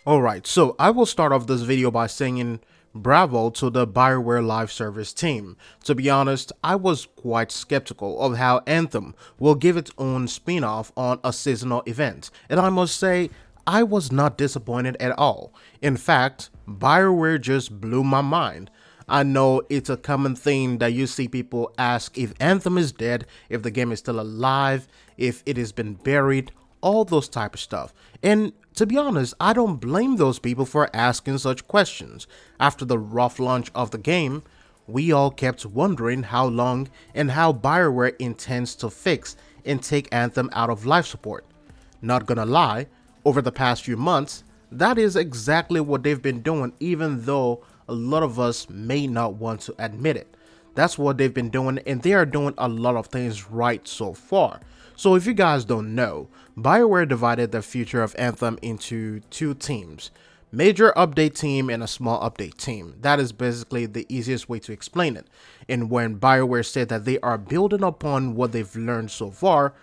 Alright, so I will start off this video by saying bravo to the bioware live service team. To be honest, I was quite skeptical of how Anthem will give its own spin-off on a seasonal event, and I must say, I was not disappointed at all. In fact, bioware just blew my mind. I know it's a common thing that you see people ask if Anthem is dead, if the game is still alive, if it has been buried, all those type of stuff. And to be honest, I don't blame those people for asking such questions. After the rough launch of the game, we all kept wondering how long and how BioWare intends to fix and take Anthem out of life support. Not gonna lie, over the past few months, that is exactly what they've been doing, even though a lot of us may not want to admit it. That's what they've been doing, and they are doing a lot of things right so far. So if you guys don't know, BioWare divided the future of Anthem into two teams. Major update team and a small update team. That is basically the easiest way to explain it. And when BioWare said that they are building upon what they've learned so far,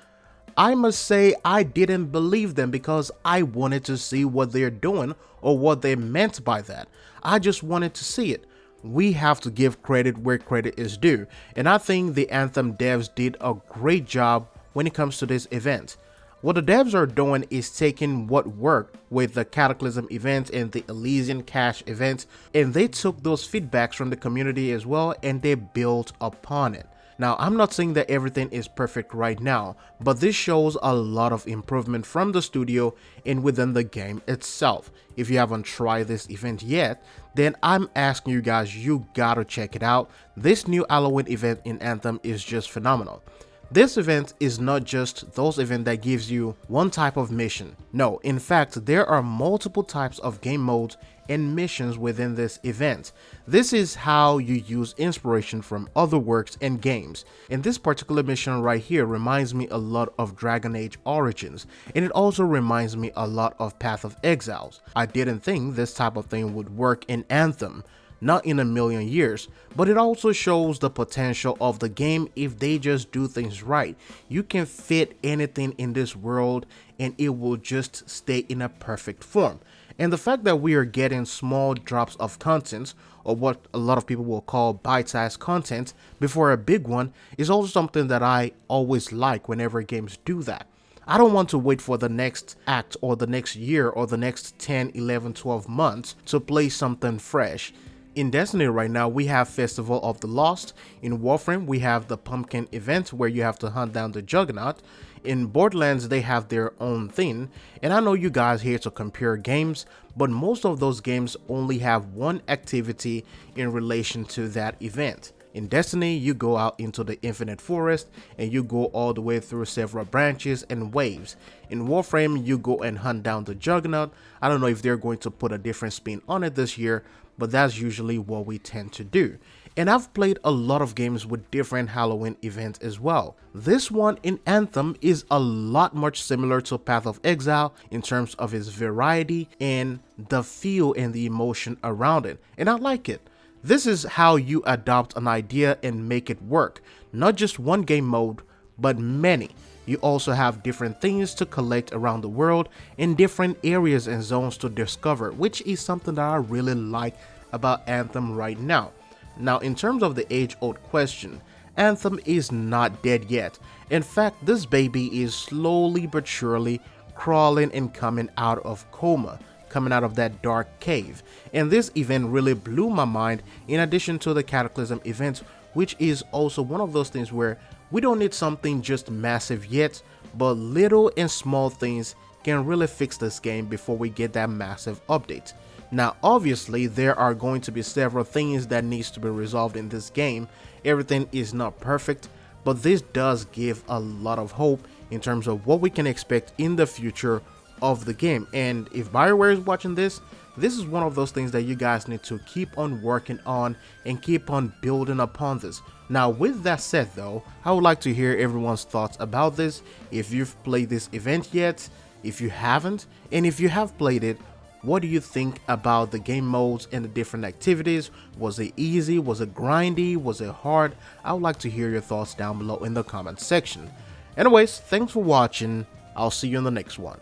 I must say I didn't believe them because I wanted to see what they're doing or what they meant by that. I just wanted to see it. We have to give credit where credit is due, and I think the Anthem devs did a great job when it comes to this event. What the devs are doing is taking what worked with the Cataclysm event and the Elysian Cache event, and they took those feedbacks from the community as well and they built upon it. Now, I'm not saying that everything is perfect right now, but this shows a lot of improvement from the studio and within the game itself. If you haven't tried this event yet, then I'm asking you guys, you gotta check it out. This new Halloween event in Anthem is just phenomenal. This event is not just those events that gives you one type of mission. No, in fact, there are multiple types of game modes and missions within this event. This is how you use inspiration from other works and games. And this particular mission right here reminds me a lot of Dragon Age Origins, and it also reminds me a lot of Path of Exiles. I didn't think this type of thing would work in Anthem. Not in a million years, but it also shows the potential of the game if they just do things right. You can fit anything in this world and it will just stay in a perfect form. And the fact that we are getting small drops of content, or what a lot of people will call bite-sized content, before a big one is also something that I always like whenever games do that. I don't want to wait for the next act or the next year or the next 10, 11, 12 months to play something fresh. In Destiny right now, we have Festival of the Lost. In Warframe, we have the Pumpkin event where you have to hunt down the Juggernaut. In Borderlands, they have their own thing. And I know you guys here to compare games, but most of those games only have one activity in relation to that event. In Destiny, you go out into the Infinite Forest and you go all the way through several branches and waves. In Warframe, you go and hunt down the Juggernaut. I don't know if they're going to put a different spin on it this year, but that's usually what we tend to do. And I've played a lot of games with different Halloween events as well. This one in Anthem is a lot much similar to Path of Exile in terms of its variety and the feel and the emotion around it, and I like it. This is how you adopt an idea and make it work. Not just one game mode, but many. You also have different things to collect around the world and different areas and zones to discover, which is something that I really like about Anthem right now. Now, in terms of the age-old question, Anthem is not dead yet. In fact, this baby is slowly but surely crawling and coming out of coma, coming out of that dark cave. And this event really blew my mind, in addition to the Cataclysm event, which is also one of those things where we don't need something just massive yet, but little and small things can really fix this game before we get that massive update. Now, obviously, there are going to be several things that needs to be resolved in this game. Everything is not perfect, but this does give a lot of hope in terms of what we can expect in the future of the game. And if BioWare is watching this, this is one of those things that you guys need to keep on working on and keep on building upon this. Now, with that said though, I would like to hear everyone's thoughts about this. If you've played this event yet, if you haven't, and if you have played it, what do you think about the game modes and the different activities? Was it easy? Was it grindy? Was it hard? I would like to hear your thoughts down below in the comment section. Anyways, thanks for watching. I'll see you in the next one.